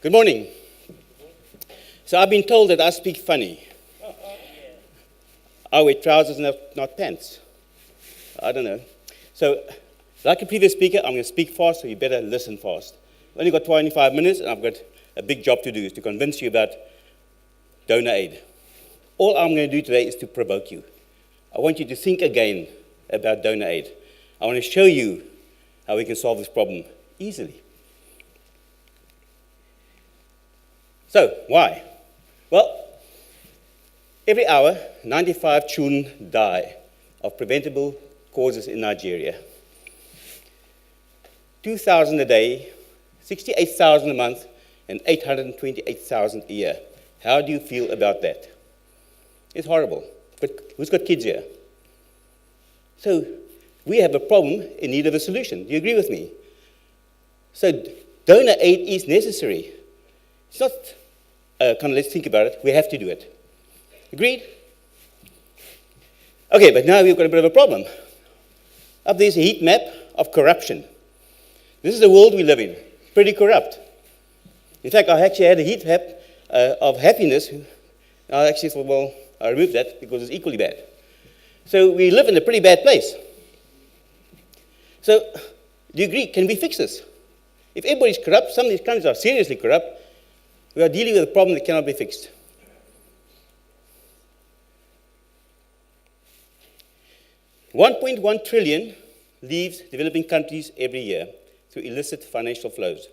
Good morning. So I've been told that I speak funny. I wear trousers, not pants. I don't know. So, like a previous speaker, I'm going to speak fast, so you better listen fast. I've only got 25 minutes, and I've got a big job to do, is to convince you about donor aid. All I'm going to do today is to provoke you. I want you to think again about donor aid. I want to show you how we can solve this problem easily. So, why? Well, every hour, 95 children die of preventable causes in Nigeria. 2,000 a day, 68,000 a month, and 828,000 a year. How do you feel about that? It's horrible. But who's got kids here? So we have a problem in need of a solution. Do you agree with me? So donor aid is necessary. It's not let's think about it. We have to do it. Agreed? Okay, but now we've got a bit of a problem. Up there's a heat map of corruption. This is the world we live in. Pretty corrupt. In fact, I actually had a heat map of happiness. I actually thought, well, I removed that because it's equally bad. So we live in a pretty bad place. So, do you agree? Can we fix this? If everybody's corrupt, some of these countries are seriously corrupt, we are dealing with a problem that cannot be fixed. $1.1 trillion leaves developing countries every year through illicit financial flows.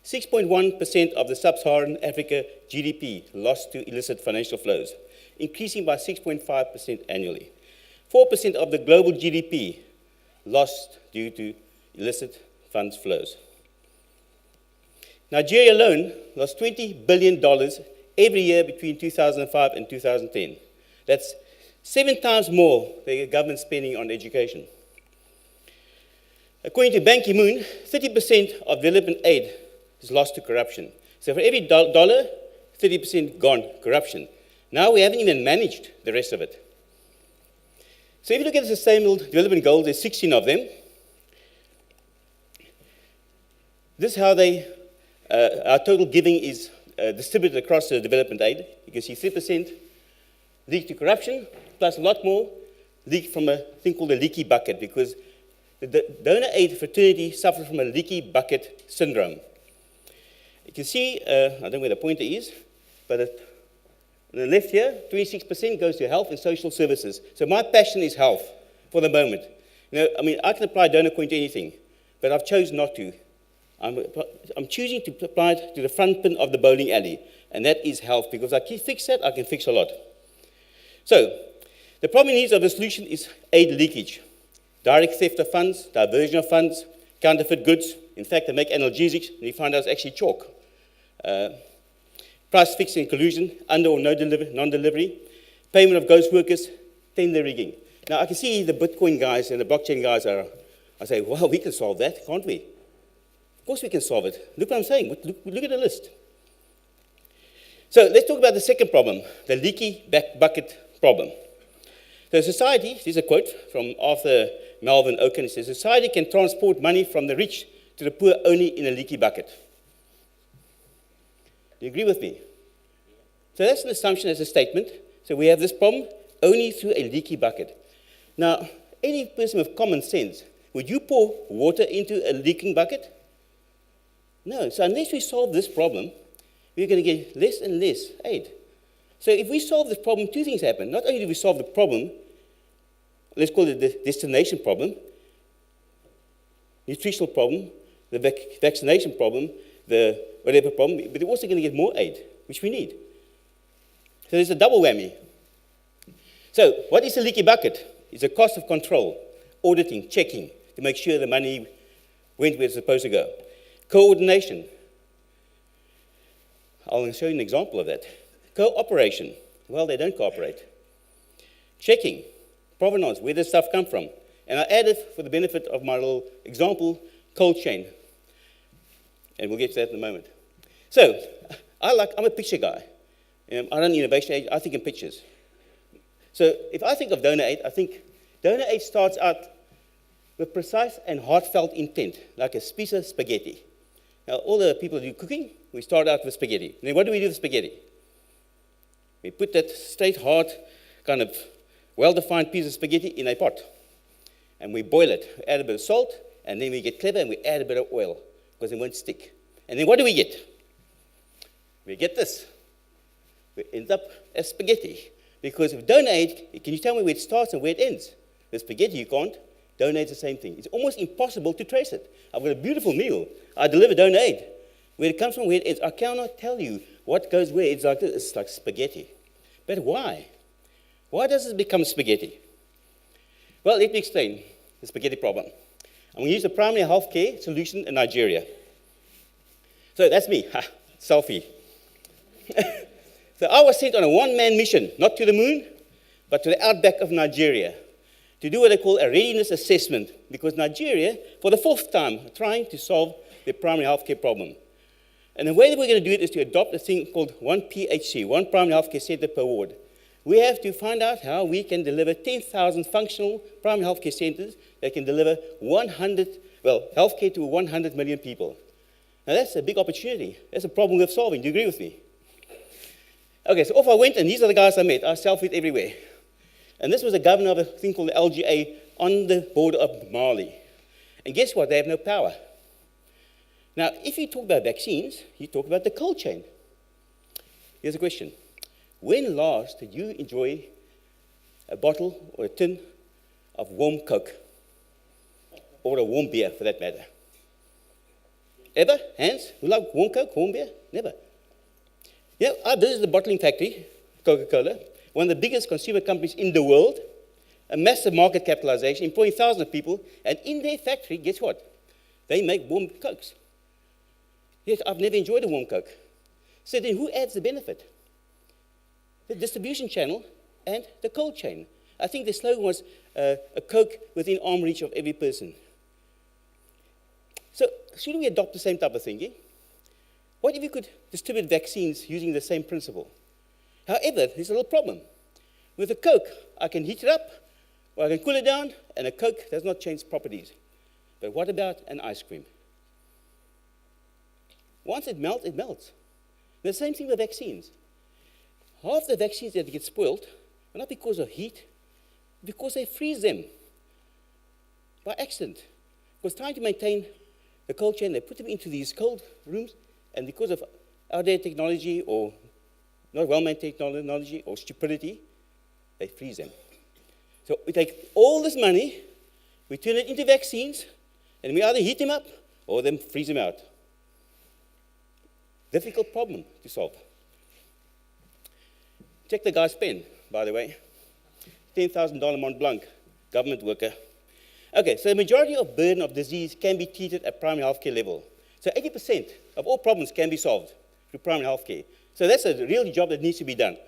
6.1% of the sub-Saharan Africa GDP lost to illicit financial flows, increasing by 6.5% annually. 4% of the global GDP lost due to illicit funds flows. Nigeria alone lost $20 billion every year between 2005 and 2010. That's 7 times more the government spending on education. According to Ban Ki-moon, 30% of development aid is lost to corruption. So for every dollar, 30% gone, corruption. Now we haven't even managed the rest of it. So if you look at the Sustainable Development Goals, there's 16 of them. This is how our total giving is distributed across the development aid. You can see 3% leaked to corruption, plus a lot more leaked from a thing called a leaky bucket, because the donor aid fraternity suffers from a leaky bucket syndrome. You can see, I don't know where the pointer is, but on the left here, 26% goes to health and social services. So my passion is health for the moment. You know, I mean, I can apply Donorcoin to anything, but I've chosen not to. I'm choosing to apply it to the front pin of the bowling alley, and that is health, because I can fix that, I can fix a lot. So, the problem needs of the solution is aid leakage. Direct theft of funds, diversion of funds, counterfeit goods. In fact, they make analgesics, and you find out it's actually chalk. Price fixing and collusion, under or no non-delivery, payment of ghost workers, tender rigging. Now, I can see the Bitcoin guys and the blockchain guys I say, well, we can solve that, can't we? Of course we can solve it. Look what I'm saying. Look at the list. So let's talk about the second problem, the leaky bucket problem. So society, this is a quote from Arthur Melvin Oaken. It says, society can transport money from the rich to the poor only in a leaky bucket. Do you agree with me? So that's an assumption, as a statement. So we have this problem only through a leaky bucket. Now, any person with common sense, would you pour water into a leaking bucket? No. So unless we solve this problem, we're going to get less and less aid. So if we solve this problem, two things happen. Not only do we solve the problem, let's call it the destination problem, nutritional problem, the vaccination problem, the whatever problem, but we're also going to get more aid, which we need. So there's a double whammy. So what is a leaky bucket? It's a cost of control, auditing, checking, to make sure the money went where it's supposed to go. Coordination. I'll show you an example of that. Cooperation. Well, they don't cooperate. Checking. Provenance. Where does stuff come from? And I added, for the benefit of my little example, cold chain. And we'll get to that in a moment. So, I'm a picture guy. I run innovation aid, I think in pictures. So if I think of donor aid, I think donor aid starts out with precise and heartfelt intent, like a piece of spaghetti. Now, all the people who do cooking, we start out with spaghetti. And then what do we do with spaghetti? We put that straight, hard, kind of well-defined piece of spaghetti in a pot. And we boil it. We add a bit of salt, and then we get clever and we add a bit of oil, because it won't stick. And then what do we get? We get this. We end up as spaghetti. Because with donor aid, can you tell me where it starts and where it ends? With spaghetti, you can't. Donor aid's the same thing. It's almost impossible to trace it. I've got a beautiful meal. I deliver donor aid. Where it comes from, where it ends, I cannot tell you what goes where. It's like this. It's like spaghetti. But why? Why does it become spaghetti? Well, let me explain the spaghetti problem. I'm going to use the primary health care solution in Nigeria. So that's me. Ha, selfie. So I was sent on a one-man mission, not to the moon, but to the outback of Nigeria, to do what they call a readiness assessment, because Nigeria, for the fourth time, are trying to solve their primary healthcare problem. And the way that we're going to do it is to adopt a thing called one PHC, one primary healthcare center per ward. We have to find out how we can deliver 10,000 functional primary healthcare centers that can deliver healthcare to 100 million people. Now that's a big opportunity. That's a problem worth solving. Do you agree with me? Okay, so off I went, and these are the guys I met. I selfied everywhere. And this was the governor of a thing called the LGA on the border of Mali. And guess what? They have no power. Now, if you talk about vaccines, you talk about the cold chain. Here's a question. When last did you enjoy a bottle or a tin of warm Coke? Or a warm beer, for that matter? Ever? Hands? Who like warm Coke, warm beer? Never. Yeah, I visited the bottling factory, Coca-Cola, one of the biggest consumer companies in the world, a massive market capitalization, employing thousands of people, and in their factory, guess what? They make warm Cokes. Yes, I've never enjoyed a warm Coke. So then who adds the benefit? The distribution channel and the cold chain. I think the slogan was a Coke within arm reach of every person. So shouldn't we adopt the same type of thinking? What if you could distribute vaccines using the same principle? However, there's a little problem. With a Coke, I can heat it up, or I can cool it down, and a Coke does not change properties. But what about an ice cream? Once it melts, it melts. The same thing with vaccines. Half the vaccines that get spoiled are not because of heat, because they freeze them by accident. Because trying to maintain the cold chain, they put them into these cold rooms, and because of outdated technology or not well-maintained technology or stupidity, they freeze them. So we take all this money, we turn it into vaccines, and we either heat them up or then freeze them out. Difficult problem to solve. Check the guy's pen, by the way. $10,000 Mont Blanc, government worker. Okay, so the majority of burden of disease can be treated at primary healthcare level. So 80% of all problems can be solved through primary healthcare. So that's a real job that needs to be done.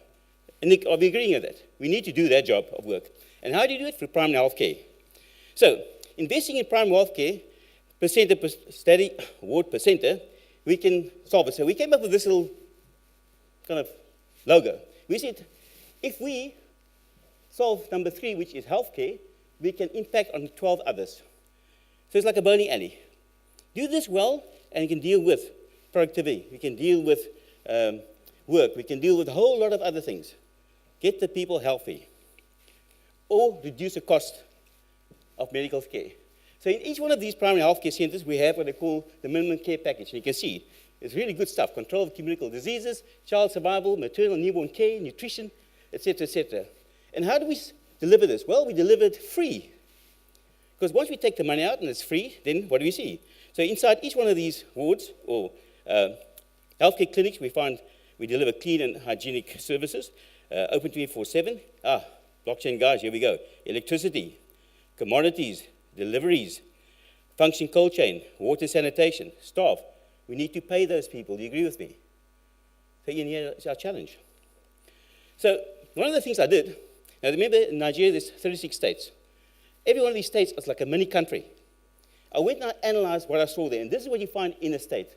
And Nick, are we agreeing with that? We need to do that job of work. And how do you do it? Through primary healthcare. So, investing in primary healthcare, percenter per study, ward per center, we can solve it. So we came up with this little kind of logo. We said, if we solve number 3, which is healthcare, we can impact on 12 others. So it's like a bowling alley. Do this well, and you can deal with productivity. We can deal with work. We can deal with a whole lot of other things. Get the people healthy. Or reduce the cost of medical care. So in each one of these primary healthcare centers, we have what they call the minimum care package. And you can see, it's really good stuff. Control of communicable diseases, child survival, maternal and newborn care, nutrition, etc., etc. And how do we deliver this? Well, we deliver it free. Because once we take the money out and it's free, then what do we see? So inside each one of these wards or healthcare clinics, we deliver clean and hygienic services, open 24/7. Blockchain guys, here we go. Electricity, commodities, deliveries, functioning cold chain, water sanitation, staff. We need to pay those people. Do you agree with me? So here is our challenge. So one of the things I did, now remember in Nigeria there's 36 states. Every one of these states is like a mini country. I went and I analyzed what I saw there, and this is what you find in a state.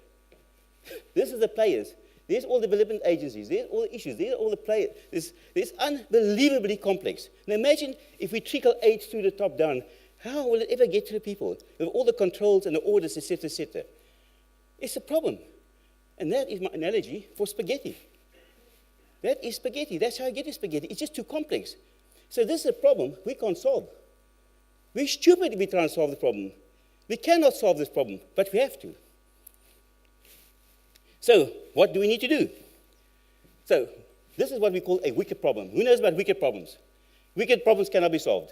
This is the players. There's all the development agencies. There's all the issues. There's all the players. It's unbelievably complex. Now imagine if we trickle aid through the top down. How will it ever get to the people with all the controls and the orders, etc., etc.? It's a problem. And that is my analogy for spaghetti. That is spaghetti. That's how I get to spaghetti. It's just too complex. So this is a problem we can't solve. We're stupid if we try and solve the problem. We cannot solve this problem, but we have to. So what do we need to do? So this is what we call a wicked problem. Who knows about wicked problems? Wicked problems cannot be solved.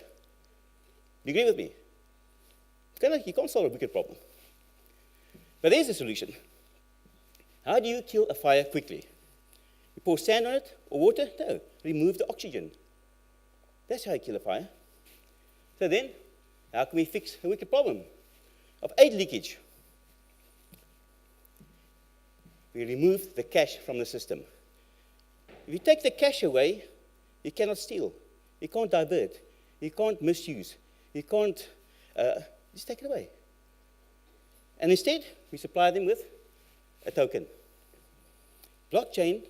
Do you agree with me? You can't solve a wicked problem. But there's a solution. How do you kill a fire quickly? You pour sand on it or water? No. Remove the oxygen. That's how you kill a fire. So then, how can we fix a wicked problem of aid leakage? We remove the cash from the system. If you take the cash away, you cannot steal. You can't divert. You can't misuse. You can't just take it away. And instead, we supply them with a token. Blockchain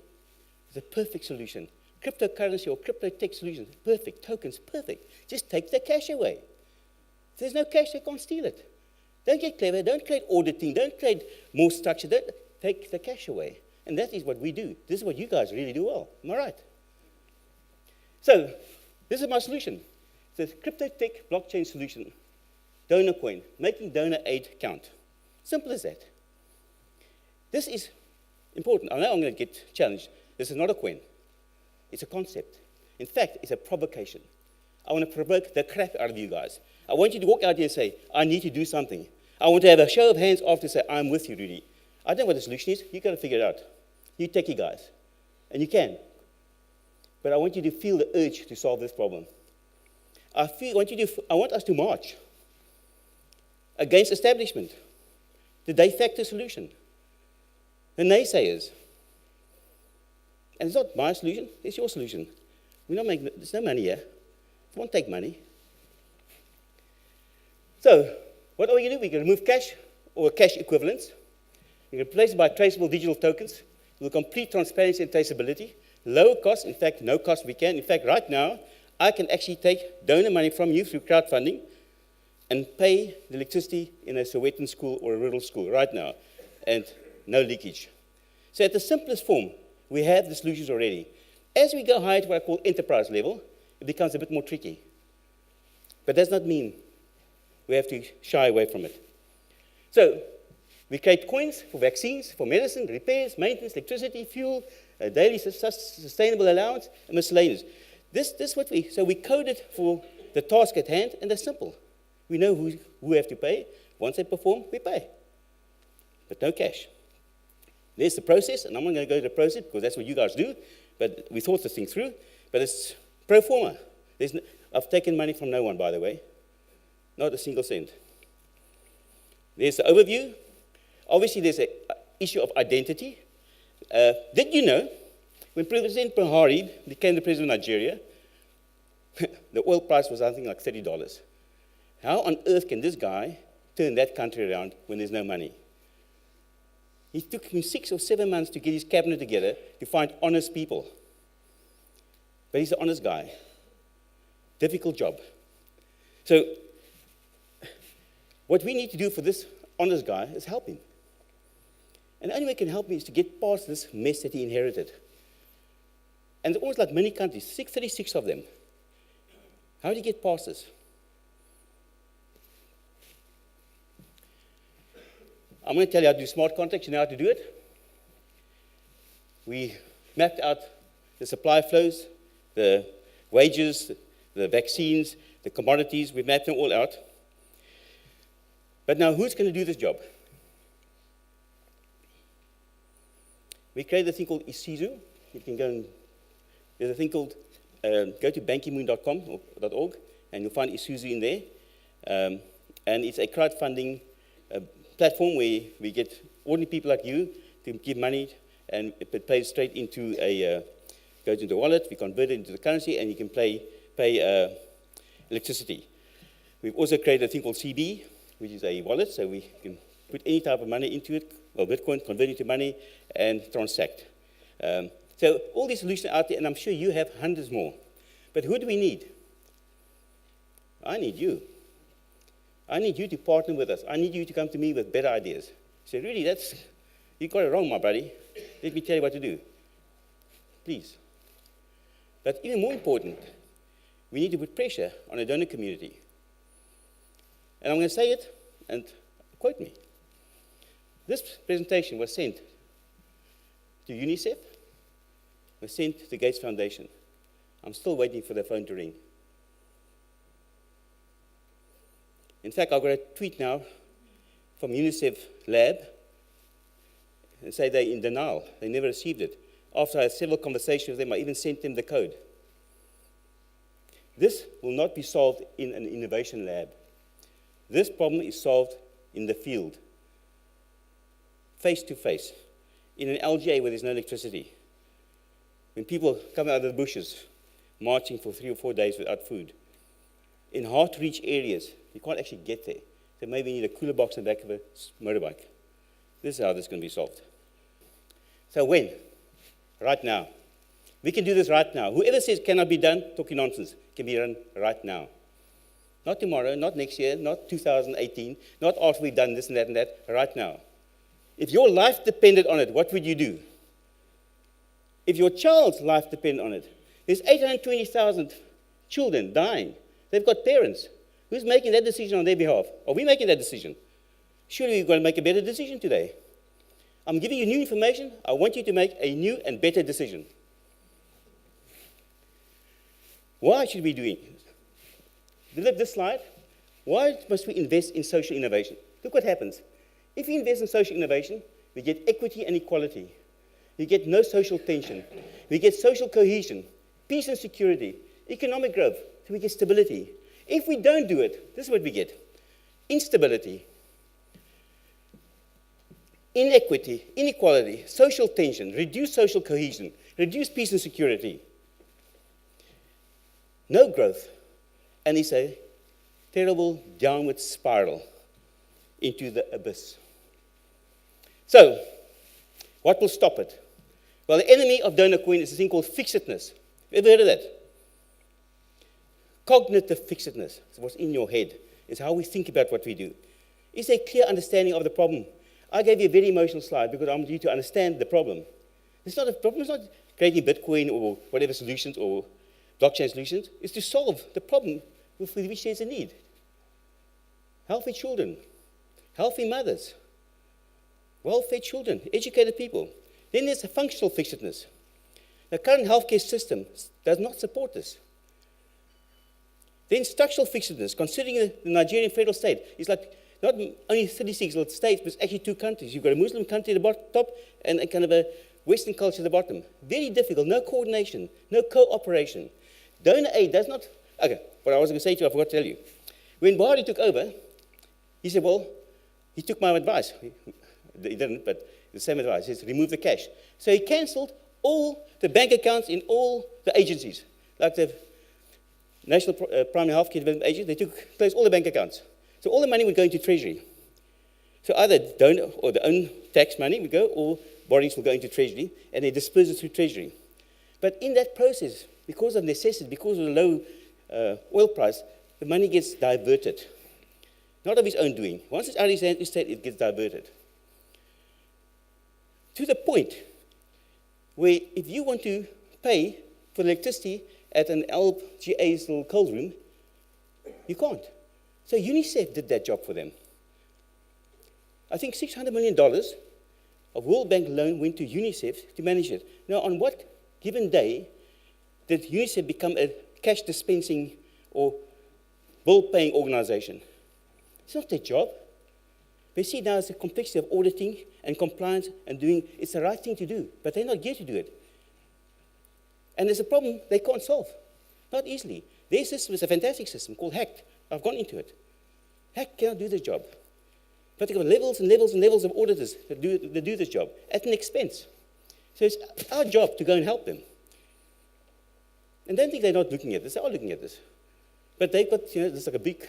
is a perfect solution. Cryptocurrency or crypto tech solution, perfect. Tokens, perfect. Just take the cash away. If there's no cash, they can't steal it. Don't get clever. Don't create auditing. Don't create more structure. Don't take the cash away. And that is what we do. This is what you guys really do well. Am I right? So, this is my solution. It's a crypto tech blockchain solution. Donorcoin, making donor aid count. Simple as that. This is important. I know I'm going to get challenged. This is not a coin. It's a concept. In fact, it's a provocation. I want to provoke the crap out of you guys. I want you to walk out here and say, I need to do something. I want to have a show of hands after say, I'm with you, Rudy. I don't know what the solution is. You've got to figure it out. You techie guys. And you can. But I want you to feel the urge to solve this problem. I want us to march against establishment, the de facto solution, the naysayers. And it's not my solution, it's your solution. There's no money here. We won't take money. So, what are we going to do? We're going to remove cash or cash equivalents. We're going to replace it by traceable digital tokens with complete transparency and traceability. Lower cost, in fact, no cost we can. In fact, right now, I can actually take donor money from you through crowdfunding and pay the electricity in a Sowetan school or a rural school right now, and no leakage. So at the simplest form, we have the solutions already. As we go higher to what I call enterprise level, it becomes a bit more tricky. But that does not mean we have to shy away from it. So we create coins for vaccines, for medicine, repairs, maintenance, electricity, fuel, daily sustainable allowance, and miscellaneous. So we code it for the task at hand, and that's simple. We know who we have to pay. Once they perform, we pay. But no cash. There's the process, and I'm not going to go to the process because that's what you guys do, but we thought this thing through. But it's pro forma. I've taken money from no one, by the way. Not a single cent. There's the overview. Obviously, there's an issue of identity. Did you know, when President Buhari became the president of Nigeria, the oil price was, I think, like $30. How on earth can this guy turn that country around when there's no money? It took him 6 or 7 months to get his cabinet together to find honest people. But he's an honest guy. Difficult job. So, what we need to do for this honest guy is help him. And the only way he can help me is to get past this mess that he inherited. And it's almost like many countries, 36 of them. How do you get past this? I'm going to tell you how to do smart contracts. You know how to do it? We mapped out the supply flows, the wages, the vaccines, the commodities. We mapped them all out. But now, who's going to do this job? We created a thing called Isuzu. You can go and, there's a thing called, go to bankimoon.com or .org, and you'll find Isuzu in there. And it's a crowdfunding platform where we get ordinary people like you to give money, and it pays straight into goes into a wallet. We convert it into the currency, and you can pay electricity. We've also created a thing called CB, which is a wallet, so we can put any type of money into it, or Bitcoin, convert it to money, and transact. So all these solutions are out there, and I'm sure you have hundreds more. But who do we need? I need you. I need you to partner with us. I need you to come to me with better ideas. He said, really, you got it wrong, my buddy. Let me tell you what to do. Please. But even more important, we need to put pressure on the donor community. And I'm going to say it, and quote me. This presentation was sent to UNICEF, was sent to the Gates Foundation. I'm still waiting for the phone to ring. In fact, I've got a tweet now from UNICEF lab and say they're in denial. They never received it. After I had several conversations with them, I even sent them the code. This will not be solved in an innovation lab. This problem is solved in the field, face to face, in an LGA where there's no electricity. When people come out of the bushes, marching for 3 or 4 days without food. In hard-to-reach areas, you can't actually get there. So maybe you need a cooler box in the back of a motorbike. This is how this is going to be solved. So when? Right now. We can do this right now. Whoever says it cannot be done, talking nonsense. It can be done right now. Not tomorrow, not next year, not 2018, not after we've done this and that, right now. If your life depended on it, what would you do? If your child's life depended on it, there's 820,000 children dying. They've got parents. Who's making that decision on their behalf? Are we making that decision? Surely we've got to make a better decision today. I'm giving you new information. I want you to make a new and better decision. Why should we do it? Look at this slide. Why must we invest in social innovation? Look what happens. If we invest in social innovation, we get equity and equality. We get no social tension. We get social cohesion, peace and security, economic growth, so we get stability. If we don't do it, this is what we get. Instability, inequity, inequality, social tension, reduced social cohesion, reduced peace and security. No growth, and it's a terrible downward spiral into the abyss. So, what will stop it? Well, the enemy of Donorcoin is a thing called fixedness. Have you ever heard of that? Cognitive fixedness is what's in your head. It's how we think about what we do. Is there a clear understanding of the problem? I gave you a very emotional slide because I want you to understand the problem. It's not a problem. It's not creating Bitcoin or whatever solutions or blockchain solutions. It's to solve the problem with which there's a need. Healthy children, healthy mothers, well-fed children, educated people. Then there's a functional fixedness. The current healthcare system does not support this. Then structural fixedness, considering the Nigerian federal state, is like not only 36 little states, but it's actually 2 countries. You've got a Muslim country at the top and a kind of a Western culture at the bottom. Very difficult, no coordination, no cooperation. Donor aid does not... Okay, what I was going to say to you, I forgot to tell you. When Buhari took over, he said, well, he took my advice. He didn't, but the same advice. He said, remove the cash. So he cancelled all the bank accounts in all the agencies, like the National Primary Healthcare Development Agency. They closed all the bank accounts. So all the money would go into Treasury. So either donor or the own tax money would go, or borrowings will go into Treasury, and they disperse it through Treasury. But in that process, because of necessity, because of the low oil price, the money gets diverted. Not of his own doing. Once it's out of his hand, it gets diverted. To the point where if you want to pay for electricity at an LGA's little cold room, you can't. So UNICEF did that job for them. I think $600 million of World Bank loan went to UNICEF to manage it. Now, on what given day did UNICEF become a cash dispensing or bill-paying organization? It's not their job. They see now as the complexity of auditing and compliance and doing, it's the right thing to do, but they're not geared to do it. And there's a problem they can't solve, not easily. Their system is a fantastic system called HACT. I've gone into it. HACT cannot do this job. But they've got levels and levels and levels of auditors that do this job at an expense. So it's our job to go and help them. And don't think they're not looking at this. They are looking at this. But they've got, there's like a big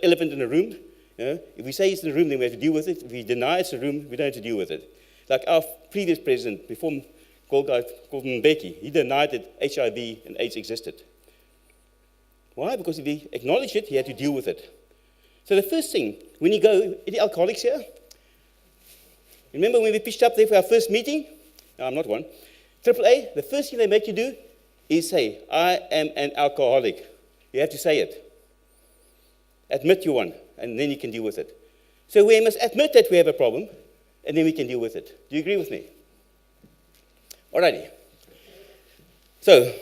elephant in the room. If we say it's in the room, then we have to deal with it. If we deny it's in the room, we don't have to deal with it. Like our previous president, before Gordon Mbeki, he denied that HIV and AIDS existed. Why? Because if he acknowledged it, he had to deal with it. So the first thing, when you go, any alcoholics here? Remember when we pitched up there for our first meeting? No, I'm not one. AAA, the first thing they make you do is say, I am an alcoholic. You have to say it. Admit you're one, and then you can deal with it. So we must admit that we have a problem, and then we can deal with it. Do you agree with me? Alrighty. So,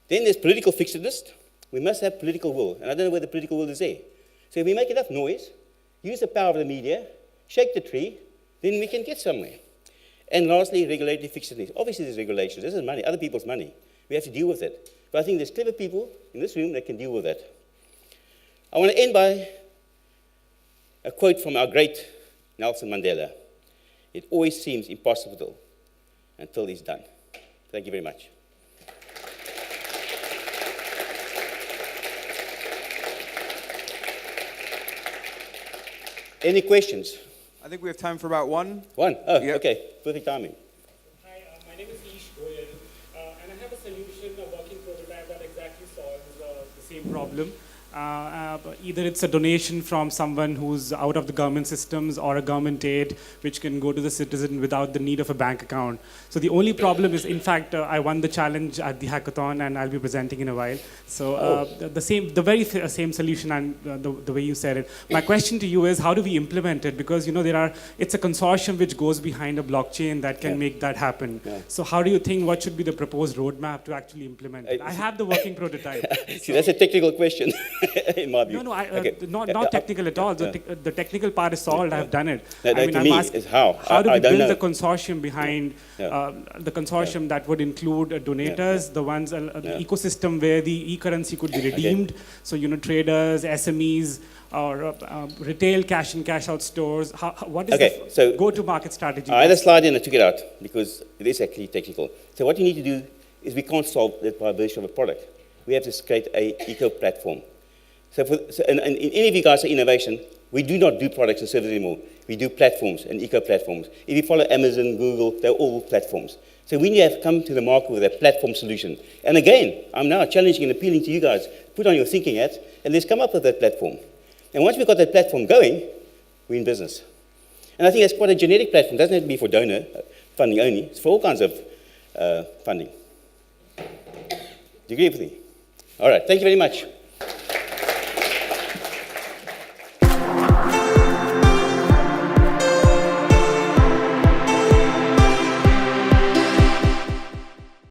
then there's political fixedness. We must have political will, and I don't know where the political will is there. So if we make enough noise, use the power of the media, shake the tree, then we can get somewhere. And lastly, regulatory fixedness. Obviously, there's regulations. This is money, other people's money. We have to deal with it. But I think there's clever people in this room that can deal with that. I want to end by a quote from our great Nelson Mandela. It always seems impossible until it's done. Thank you very much. Any questions? I think we have time for about one. One? Oh, Yep. okay. Perfect timing. Hi, my name is Ish Goyal, and I have a solution, a working prototype that exactly solves the same problem. Either it's a donation from someone who's out of the government systems or a government aid which can go to the citizen without the need of a bank account. So the only problem is, in fact, I won the challenge at the hackathon and I'll be presenting in a while. So the very same solution and the way you said it. My question to you is, how do we implement it? Because it's a consortium which goes behind a blockchain that can make that happen. Yeah. So how do you think, what should be the proposed roadmap to actually implement it? I have the working prototype. See, that's a technical question. In my view. No, Okay. not technical at all. The technical part is solved. I've done it. I'm asking is how do we build the consortium behind the consortium that would include donators, the ones, the ecosystem where the e-currency could be redeemed. So, traders, SMEs, or retail cash in, cash out stores. What is the go-to-market strategy? I had a slide and I took it out because it is actually technical. So what you need to do is we can't solve that by virtue of a product. We have to create an eco-platform. So in any of you guys are innovation, we do not do products and services anymore. We do platforms and eco-platforms. If you follow Amazon, Google, they're all platforms. So we need to come to the market with a platform solution. And again, I'm now challenging and appealing to you guys, put on your thinking hat, and let's come up with that platform. And once we've got that platform going, we're in business. And I think that's quite a generic platform. It doesn't have to be for donor funding only. It's for all kinds of funding. Do you agree with me? All right, thank you very much.